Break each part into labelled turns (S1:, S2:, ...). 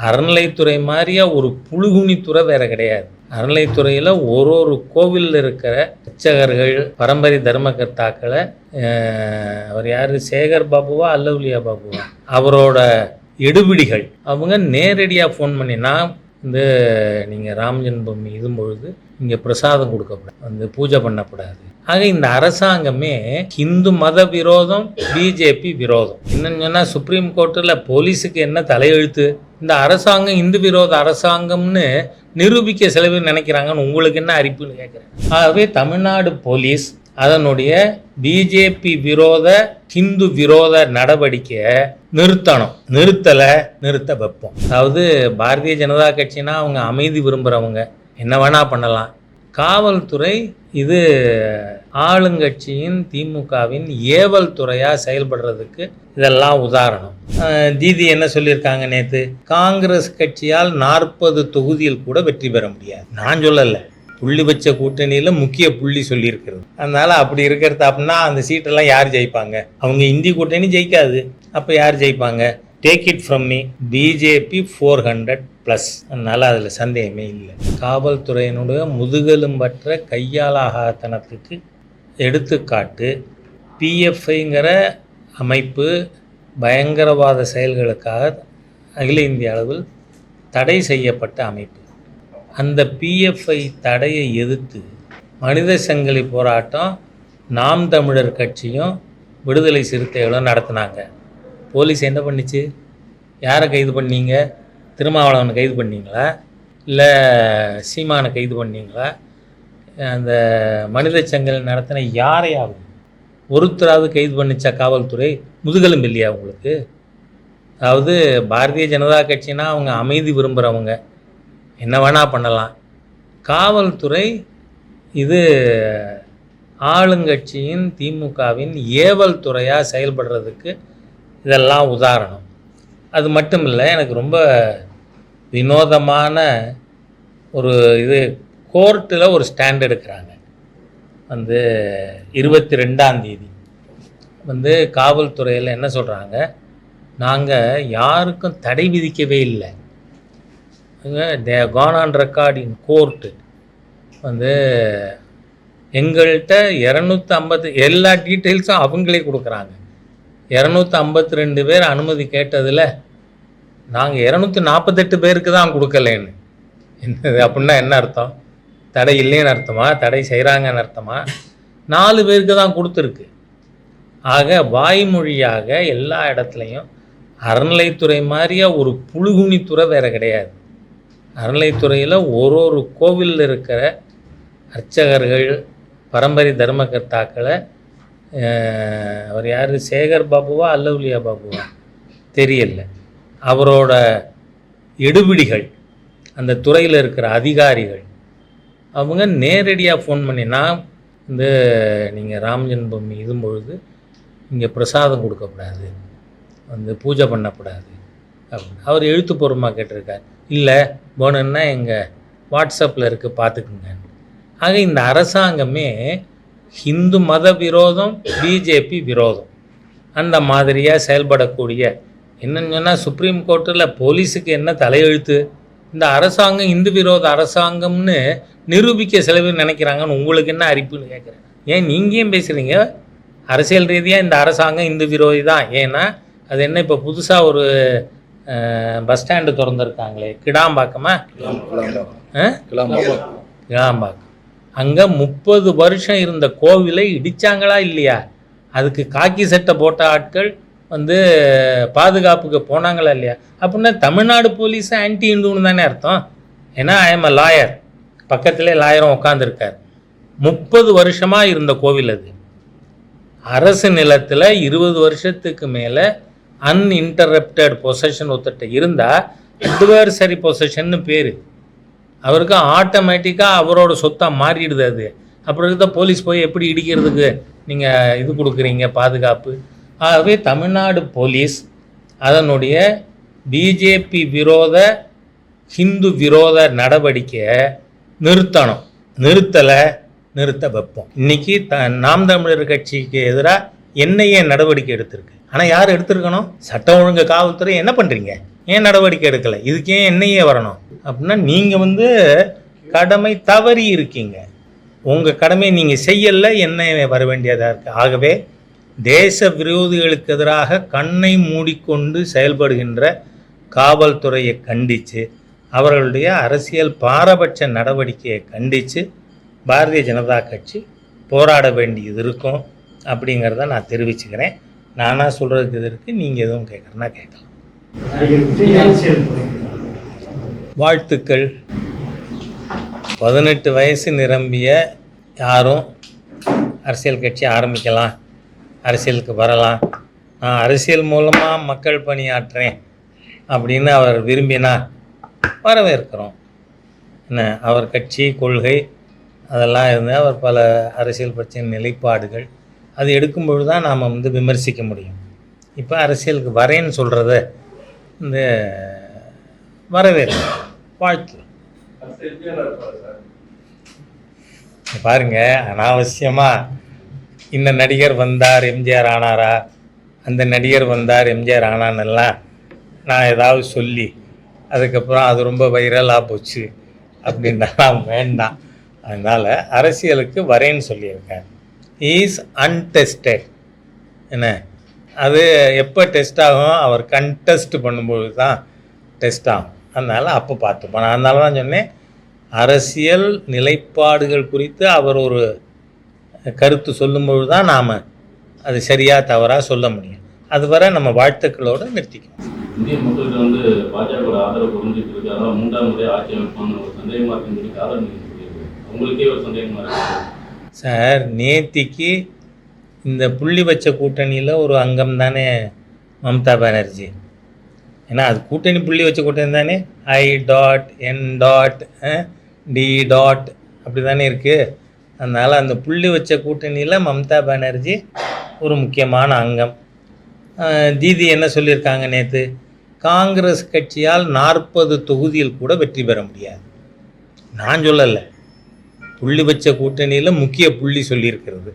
S1: அறநிலைத்துறை மாதிரியா ஒரு புழுகுனித்துறை வேற கிடையாது. அறநிலைத்துறையில் ஒரு கோவிலில் இருக்கிற அர்ச்சகர்கள், பரம்பரை தர்மகர்த்தாக்களை, அவர் யார், சேகர் பாபுவா அல்லவுலியா பாபுவா, அவரோட எடுபிடிகள் அவங்க நேரடியாக ஃபோன் பண்ணி, நான் நீங்கள் ராம் ஜென்மபூமி இதும்பொழுது இங்கே பிரசாதம் கொடுக்கப்படாது, பூஜை பண்ணக்கூடாது. ஆக இந்த அரசாங்கமே ஹிந்து மத விரோதம், பிஜேபி விரோதம். என்னன்னு சொன்னால் சுப்ரீம் கோர்ட்டில் போலீஸுக்கு என்ன தலையெழுத்து? இந்த அரசாங்கம் இந்து விரோத அரசாங்கம்னு நிரூபிக்க சில பேர் நினைக்கிறாங்கன்னு உங்களுக்கு என்ன அறிப்புன்னு கேட்குறேன். ஆகவே தமிழ்நாடு போலீஸ் அதனுடைய பிஜேபி விரோத ஹிந்து விரோத நடவடிக்கையை நிறுத்தணும். நிறுத்த வைப்போம். அதாவது பாரதிய ஜனதா கட்சினா அவங்க அமைதி விரும்புகிறவங்க, என்ன வேணா பண்ணலாம். காவல்துறை இது ஆளுங்கட்சியின் திமுகவின் ஏவல் துறையாக செயல்படுறதுக்கு இதெல்லாம் உதாரணம். தீதி என்ன சொல்லியிருக்காங்க நேற்று, காங்கிரஸ் கட்சியால் 40 தொகுதியில் கூட வெற்றி பெற முடியாது. நான் சொல்லலை, புள்ளி வச்ச கூட்டணியில் முக்கிய புள்ளி சொல்லியிருக்கிறது. அதனால் அப்படி இருக்கிறது அப்படின்னா அந்த சீட்டெல்லாம் யார் ஜெயிப்பாங்க? அவங்க இந்தி கூட்டணி ஜெயிக்காது. அப்போ யார் ஜெயிப்பாங்க? Take it from me, BJP 400+. அதனால் அதில் சந்தேகமே இல்லை. காவல்துறையினுடைய முதுகெலும்பற்ற கையாளாகத்தனத்துக்கு எடுத்துக்காட்டு பிஎஃப்ஐங்கிற அமைப்பு பயங்கரவாத செயல்களுக்காக அகில இந்திய அளவில் தடை செய்யப்பட்ட அமைப்பு. அந்த பிஎஃப்ஐ தடையை எதிர்த்து மனித சங்கிலி போராட்டம் நாம் தமிழர் கட்சியும் விடுதலை சிறுத்தைகளும் நடத்தினாங்க. போலீஸ் என்ன பண்ணிச்சு? யாரை கைது பண்ணீங்க? திருமாவளவனை கைது பண்ணீங்களா? இல்லை சீமானை கைது பண்ணீங்களா? அந்த மனித சங்கிலி நடத்தின யாரையாவது ஒருத்தராவது கைது பண்ணிச்சா காவல்துறை? முதுகெலும்பு இல்லையா உங்களுக்கு? அதாவது பாரதிய ஜனதா கட்சினா அவங்க அமைதி விரும்புகிறவங்க, என்ன வேணா பண்ணலாம். காவல்துறை இது ஆளுங்கட்சியின் திமுகவின் ஏவல் துறையாக செயல்படுறதுக்கு இதெல்லாம் உதாரணம். அது மட்டும் இல்லை, எனக்கு ரொம்ப வினோதமான ஒரு இது, கோர்ட்டில் ஒரு ஸ்டாண்ட் எடுக்கிறாங்க. 22ஆம் தேதி காவல்துறையில் என்ன சொல்கிறாங்க, நாங்கள் யாருக்கும் தடை விதிக்கவே இல்லை. தே Khan on record in court. எங்கள்கிட்ட 250 எல்லா டீட்டெயில்ஸும் அவங்களே கொடுக்குறாங்க. 252 பேர் அனுமதி கேட்டதில் நாங்கள் 248 பேருக்கு தான் கொடுக்கலன்னு. என்னது அப்படின்னா என்ன அர்த்தம்? தடை இல்லைன்னு அர்த்தமா? தடை செய்கிறாங்கன்னு அர்த்தமா? 4 பேருக்கு தான் கொடுத்துருக்கு. ஆக வாய்மொழியாக எல்லா இடத்துலையும் அறநிலைத்துறை மாதிரியா ஒரு புழுகுனித்துறை வேறு கிடையாது. அறநிலைத்துறையில் ஒரு கோவிலில் இருக்கிற அர்ச்சகர்கள், பரம்பரை தர்மகர்த்தாக்களை, அவர் யார், சேகர் பாபுவா அல்லவுலியா பாபுவா தெரியல, அவரோட எடுபிடிகள், அந்த துறையில் இருக்கிற அதிகாரிகள் அவங்க நேரடியாக ஃபோன் பண்ணி, நான் நீங்கள் ராம் ஜென்மபூமி இதும்பொழுது இங்கே பிரசாதம் கொடுக்கக்கூடாது, பூஜை பண்ணக்கூடாது அப்படின்னு அவர் எழுத்துப்பூர்வமாக கேட்டிருக்கார். இல்லை போனன்னா எங்கள் வாட்ஸ்அப்பில் இருக்குது பார்த்துக்குங்க. ஆக இந்த அரசாங்கமே ஹிந்து மத விரோதம், பிஜேபி விரோதம் அந்த மாதிரியாக செயல்படக்கூடிய, என்னன்னு சொன்னால் சுப்ரீம் கோர்ட்டில் போலீஸுக்கு என்ன தலையெழுத்து? இந்த அரசாங்கம் இந்து விரோத அரசாங்கம்னு நிரூபிக்க சில பேர் நினைக்கிறாங்கன்னு உங்களுக்கு என்ன அறிப்புன்னு கேட்குறேன். ஏன் நீங்கள் ஏன் பேசுகிறீங்க? அரசியல் ரீதியாக இந்த அரசாங்கம் இந்து விரோதி தான். ஏன்னா அது என்ன, இப்போ புதுசாக ஒரு பஸ் ஸ்டாண்டு திறந்துருக்காங்களே, கிடாம்பாக்கமா, கிடாம்பாக்கம், அங்கே 30 வருஷம் இருந்த கோவிலை இடித்தாங்களா இல்லையா? அதுக்கு காக்கி சட்டை போட்ட ஆட்கள் பாதுகாப்புக்கு போனாங்களா இல்லையா? அப்படின்னா தமிழ்நாடு போலீஸ் ஆன்டி இந்துன்னு தானே அர்த்தம். ஏன்னா ஐ எம் அ லாயர், பக்கத்திலே லாயரும் உட்காந்துருக்கார். 30 வருஷமாக இருந்த கோவில் அது. அரசு நிலத்தில் 20 வருஷத்துக்கு மேலே அன்இன்டரப்டட் பொசஷன் ஒருத்தட்ட இருந்தால் அட்வர்சரி பொசஷன்னு பேர். அவருக்கு ஆட்டோமேட்டிக்காக அவரோட சொத்தாக மாறிடுது அது. அப்புறம் தான் போலீஸ் போய் எப்படி இடிக்கிறதுக்கு நீங்கள் இது கொடுக்குறீங்க பாதுகாப்பு? ஆகவே தமிழ்நாடு போலீஸ் அதனுடைய பிஜேபி விரோத ஹிந்து விரோத நடவடிக்கையை நிறுத்தணும். நிறுத்த வைப்போம். இன்னைக்கு நாம் தமிழர் கட்சிக்கு எதிராக என்ஐஏ நடவடிக்கை எடுத்திருக்கு. ஆனால் யார் எடுத்திருக்கணும்? சட்டம் ஒழுங்கு காவல்துறை என்ன பண்ணுறீங்க? ஏன் நடவடிக்கை எடுக்கலை, இதுக்கு ஏன் என்னையே வரணும் அப்படின்னா நீங்கள் வந்து கடமை தவறி இருக்கீங்க. உங்கள் கடமையை நீங்கள் செய்யலை, என்ன வர வேண்டியதாக இருக்குது. ஆகவே தேச விரோதிகளுக்கு எதிராக கண்ணை மூடிக்கொண்டு செயல்படுகின்ற காவல்துறையை கண்டித்து, அவர்களுடைய அரசியல் பாரபட்ச நடவடிக்கையை கண்டித்து பாரதிய ஜனதா கட்சி போராட வேண்டியது இருக்கும் அப்படிங்கிறத நான் தெரிவிச்சுக்கிறேன். நானாக சொல்கிறதுக்கு இது இருக்குது, நீங்கள் எதுவும் கேட்குறேன்னா கேட்கலாம். வாழ்த்துக்கள். 18 வயசு நிரம்பிய யாரும் அரசியல் கட்சி ஆரம்பிக்கலாம், அரசியலுக்கு வரலாம், நான் அரசியல் மூலமாக மக்கள் பணியாற்றுறேன் அப்படின்னு அவர் விரும்பினா வரவேற்கிறோம். என்ன, அவர் கட்சி கொள்கை அதெல்லாம் இருந்து அவர் பல அரசியல் பிரச்சனை நிலைப்பாடுகள் அது எடுக்கும்பொழுது தான் நாம் வந்து விமர்சிக்க முடியும். இப்போ அரசியலுக்கு வரேன்னு சொல்கிறத இந்த வரவேற்க வாழ்த்து. பாருங்க, அனாவசியமாக இந்த நடிகர் வந்தார் எம்ஜிஆர் ஆனாரா, அந்த நடிகர் வந்தார் எம்ஜிஆர் ஆனான்னெல்லாம் நான் ஏதாவது சொல்லி அதுக்கப்புறம் அது ரொம்ப வைரலாக போச்சு அப்படின்லாம் வேண்டாம். அதனால் அரசியலுக்கு வரேன்னு சொல்லியிருக்கேன். Is untested. என்ன, அது எப்போ டெஸ்ட் ஆகும், அவர் கண்டெஸ்ட் பண்ணும்போது தான் டெஸ்ட் ஆகும். அதனால் அப்போ பார்த்துப்போம். நான் அதனால தான் சொன்னேன், அரசியல் நிலைப்பாடுகள் குறித்து அவர் ஒரு கருத்து சொல்லும்போது தான் நாம் அது சரியாக தவறாக சொல்ல முடியும். அதுவரை நம்ம வாழ்த்துக்களோடு நிறுத்திக்கணும்.
S2: இந்திய மக்களுக்கு வந்து பாஜக ஆதரவு புரிஞ்சுட்டு இருக்கு, அதனால் 3ஆம் முறை ஆட்சி அமைப்பான ஒரு சந்தேகமாக இருக்குன்னு சொல்லி காரணம் உங்களுக்கே ஒரு சந்தேகமாக இருக்கு
S1: சார். நேத்திக்கு இந்த புள்ளி வச்ச கூட்டணியில் ஒரு அங்கம் தானே மம்தா பானர்ஜி. ஏன்னா அது கூட்டணி புள்ளி வச்ச கூட்டணி தானே, I.N.D. அப்படி தானே இருக்குது. அதனால் அந்த புள்ளி வச்ச கூட்டணியில் மம்தா பானர்ஜி ஒரு முக்கியமான அங்கம். தீதி என்ன சொல்லியிருக்காங்க நேற்று, காங்கிரஸ் கட்சியால் 40 தொகுதியில் கூட வெற்றி பெற முடியாது. நான் சொல்லலை, புள்ளி வச்ச கூட்டணியில் முக்கிய புள்ளி சொல்லியிருக்கிறது.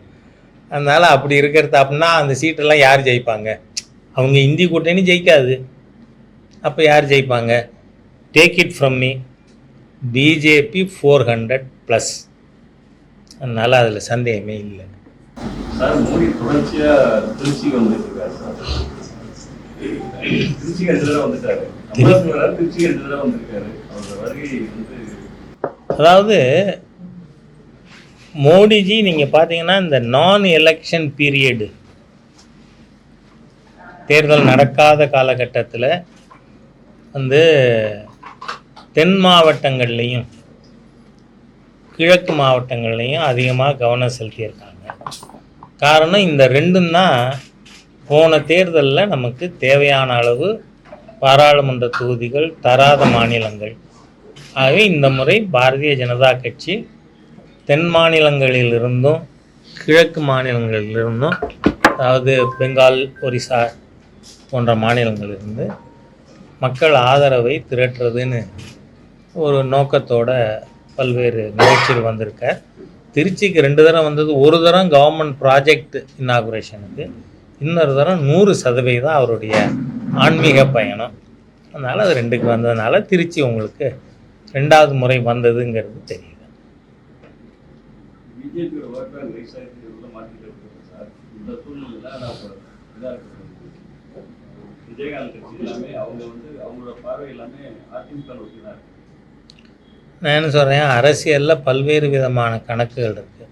S1: அதனால் அப்படி இருக்கிறது அப்படின்னா அந்த சீட்டெல்லாம் யார் ஜெயிப்பாங்க? அவங்க இந்தி கூட்டணி ஜெயிக்காது. அப்போ யார் ஜெயிப்பாங்க? Take it from me, BJP 400+. அதனால் அதில் சந்தேகமே இல்லை.
S2: சார், மோடி தொடர்ச்சியாக திருச்சி வந்துருக்காரு சார். திருச்சி 2 தடவை வந்துட்டாரு. திருச்சி 2 தடவை வந்திருக்காரு. அவரோட வருகை வந்து, அதாவது
S1: மோடிஜி நீங்கள் பார்த்தீங்கன்னா இந்த நான் எலெக்ஷன் பீரியடு, தேர்தல் நடக்காத காலகட்டத்தில் வந்து தென் மாவட்டங்கள்லேயும் கிழக்கு மாவட்டங்கள்லேயும் அதிகமாக கவனம் செலுத்தியிருக்காங்க. காரணம் இந்த ரெண்டும் தான் போன தேர்தலில் நமக்கு தேவையான அளவு பாராளுமன்ற தொகுதிகள் தராத மாநிலங்கள். ஆகவே இந்த முறை பாரதிய ஜனதா கட்சி தென் மாநிலங்களிலிருந்தும் கிழக்கு மாநிலங்களிலிருந்தும், அதாவது பெங்கால், ஒரிசா போன்ற மாநிலங்களிலிருந்து மக்கள் ஆதரவை திரட்டுறதுன்னு ஒரு நோக்கத்தோட பல்வேறு நிகழ்ச்சிகள் வந்திருக்கார். திருச்சிக்கு 2 தடவை வந்தது. ஒரு தரம் கவர்மெண்ட் ப்ராஜெக்ட் இன்னாகுரேஷனுக்கு, இன்னொரு தரம் 100% அவருடைய ஆன்மீக பயணம். அதனால் அது 2க்கு வந்ததுனால திருச்சி உங்களுக்கு 2வது முறை வந்ததுங்கிறது தெரியுது. நான் என்ன சொல்கிறேன், அரசியலில் பல்வேறு விதமான கணக்குகள் இருக்குது.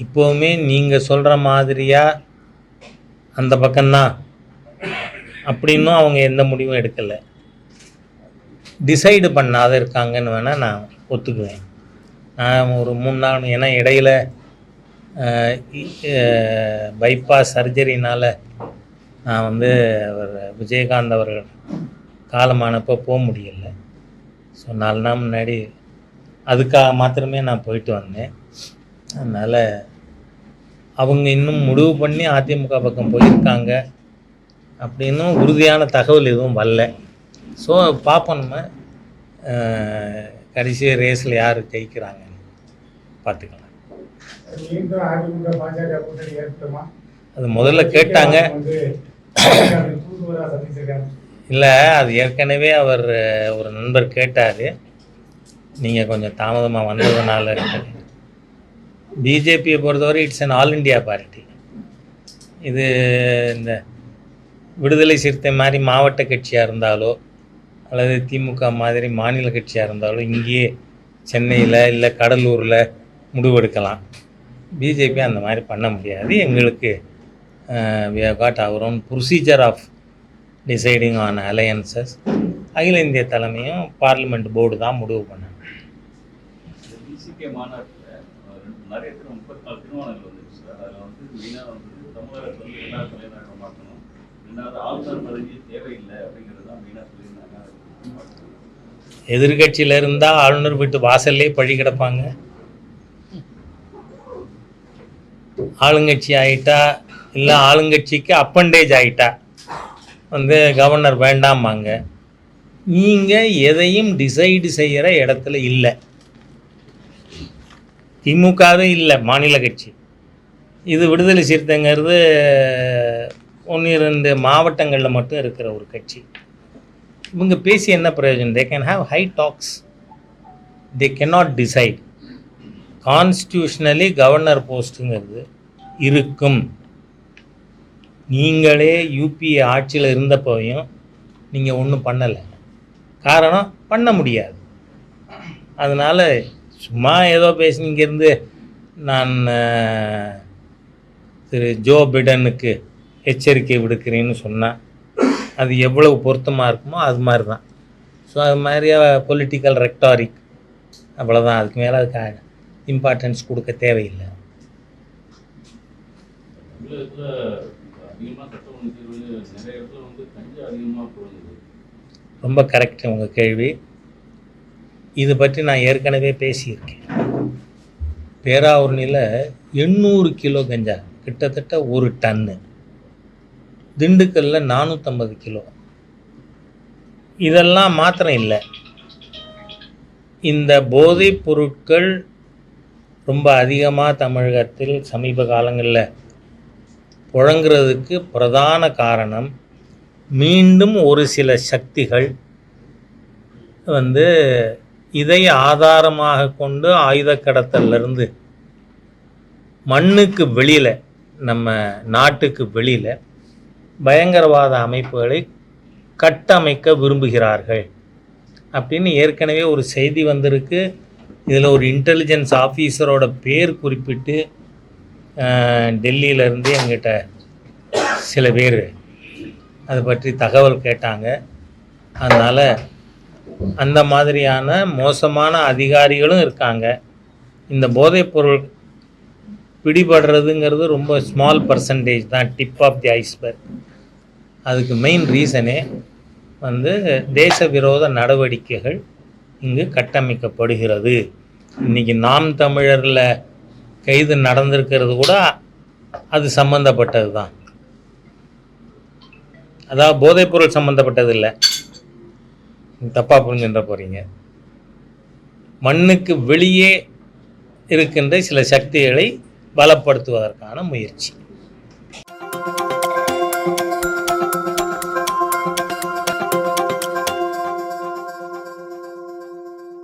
S1: இப்போவுமே நீங்கள் சொல்கிற மாதிரியாக அந்த பக்கம்தான் அப்படின்னும் அவங்க எந்த முடிவும் எடுக்கலை, டிசைடு பண்ணாத இருக்காங்கன்னு வேணால் நான் ஒத்துக்குவேன். நான் ஒரு 3 நாள், ஏன்னா இடையில் பைபாஸ் சர்ஜரினால் நான் வந்து அவர் விஜயகாந்த் அவர்கள் காலமானப்போ போக முடியலை. ஸோ 4 நாள் முன்னாடி அதுக்காக மாத்திரமே நான் போயிட்டு வந்தேன். அதனால் அவங்க இன்னும் முடிவு பண்ணி அதிமுக பக்கம் போயிருக்காங்க அப்படின்னும் உறுதியான தகவல் எதுவும் வரல. ஸோ பார்ப்போம், நம்ம கடைசி ரேஸில் யார் ஜெயிக்கிறாங்கன்னு பார்த்துக்கலாம். அது முதல்ல கேட்டாங்க. இல்லை, அது ஏற்கனவே அவர் ஒரு நண்பர் கேட்டார், நீங்கள் கொஞ்சம் தாமதமாக வந்ததுனால. பிஜேபியை பொறுத்தவரை it's an all India party. இது இந்த விடுதலை சிறுத்தை மாதிரி மாவட்ட கட்சியாக இருந்தாலோ அல்லது திமுக மாதிரி மாநில கட்சியாக இருந்தாலோ இங்கேயே சென்னையில் இல்லை கடலூரில் முடிவெடுக்கலாம். பிஜேபி அந்த மாதிரி பண்ண முடியாது. எங்களுக்கு we have got our own procedure of deciding on alliances. அகில இந்திய தலைமையும் பார்லிமெண்ட் போர்டு தான் முடிவு பண்ணணும்.
S3: பிசிகே மாநாட்டில் நிறைய 34 தீர்மானங்கள் வந்துருக்கு சார். அதில் வந்து மெயினாக வந்து தமிழகத்தில் வந்து எல்லா தலைநகரம் மாற்றணும், ரெண்டாவது ஆளுநர் பதவி தேவையில்லை அப்படிங்கிறது தான் மெயினாக சொல்லியிருந்தாங்க.
S1: எதிர்கட்சியில் இருந்தால் ஆளுநர் வீட்டு வாசல்லே பழி கிடப்பாங்க. ஆளுங்கட்சி ஆகிட்டா இல்லை ஆளுங்கட்சிக்கு அப்பண்டேஜ் ஆகிட்டா வந்து கவர்னர் வேண்டாமாங்க. நீங்கள் எதையும் டிசைடு செய்கிற இடத்துல இல்லை. திமுகவே இல்லை, மாநில கட்சி. இது விடுதலை சிறுத்தைங்கிறது 1-2 மாவட்டங்களில் மட்டும் இருக்கிற ஒரு கட்சி. இவங்க பேசி என்ன பிரயோஜனம்? They can have high tax, they cannot decide. Constitutionally governor போஸ்ட்டுங்கிறது இருக்கும். நீங்களே யூபிஏ ஆட்சியில் இருந்தப்போயும் நீங்கள் ஒன்றும் பண்ணலை. காரணம், பண்ண முடியாது. அதனால் சும்மா ஏதோ பேசி இங்கேருந்து நான் திரு ஜோ பிடனுக்கு எச்சரிக்கை விடுக்கிறேன்னு சொன்னால் அது எவ்வளவு பொருத்தமாக இருக்குமோ அது மாதிரி தான். ஸோ அது மாதிரியா பொலிட்டிக்கல் ரெக்டாரிக், அவ்வளோதான். அதுக்கு மேலே அதுக்கு இம்பார்ட்டன்ஸ் கொடுக்க தேவையில்லை.
S2: தமிழகத்தில் அதிகமாக சட்டமன்ற தேர்வு நிறைய இடத்துல வந்து கஞ்சா அதிகமாக போகுது.
S1: ரொம்ப கரெக்ட் உங்கள் கேள்வி. இது பற்றி நான் ஏற்கனவே பேசியிருக்கேன். பேராவூர்னியில் 800 கிலோ கஞ்சா, கிட்டத்தட்ட 1 டன்னு. திண்டுக்கல்லில் 450 கிலோ. இதெல்லாம் மாத்திரம் இல்லை, இந்த போதைப் பொருட்கள் ரொம்ப அதிகமாக தமிழகத்தில் சமீப காலங்களில் புழங்குறதுக்கு பிரதான காரணம் மீண்டும் ஒரு சில சக்திகள் வந்து இதை ஆதாரமாக கொண்டு ஆயுத கடத்தலிருந்து மண்ணுக்கு வெளியில், நம்ம நாட்டுக்கு வெளியில் பயங்கரவாத அமைப்புகளை கட்டமைக்க விரும்புகிறார்கள் அப்படின்னு ஏற்கனவே ஒரு செய்தி வந்திருக்கு. இதில் ஒரு இன்டெலிஜென்ஸ் ஆஃபீஸரோட பேர் குறிப்பிட்டு டெல்லியிலேருந்து எங்கிட்ட சில பேர் அதை பற்றி தகவல் கேட்டாங்க. அதனால் அந்த மாதிரியான மோசமான அதிகாரிகளும் இருக்காங்க. இந்த போதைப்பொருள் பிடிபடுறதுங்கிறது ரொம்ப ஸ்மால் பர்சன்டேஜ் தான், டிப் ஆஃப் தி ஐஸ்பர்க். அதுக்கு மெயின் ரீசனே வந்து தேச விரோத நடவடிக்கைகள் இங்கு கட்டமைக்கப்படுகிறது. இன்றைக்கி நாம் தமிழரில் கைது நடந்திருக்கிறது கூட அது சம்மந்தப்பட்டது தான். அதாவது போதைப்பொருள் சம்மந்தப்பட்டது இல்லை, தப்பாக புரிஞ்சுன்ற போகிறீங்க. மண்ணுக்கு வெளியே இருக்கின்ற சில சக்திகளை பலப்படுத்துவதற்கான முயற்சி.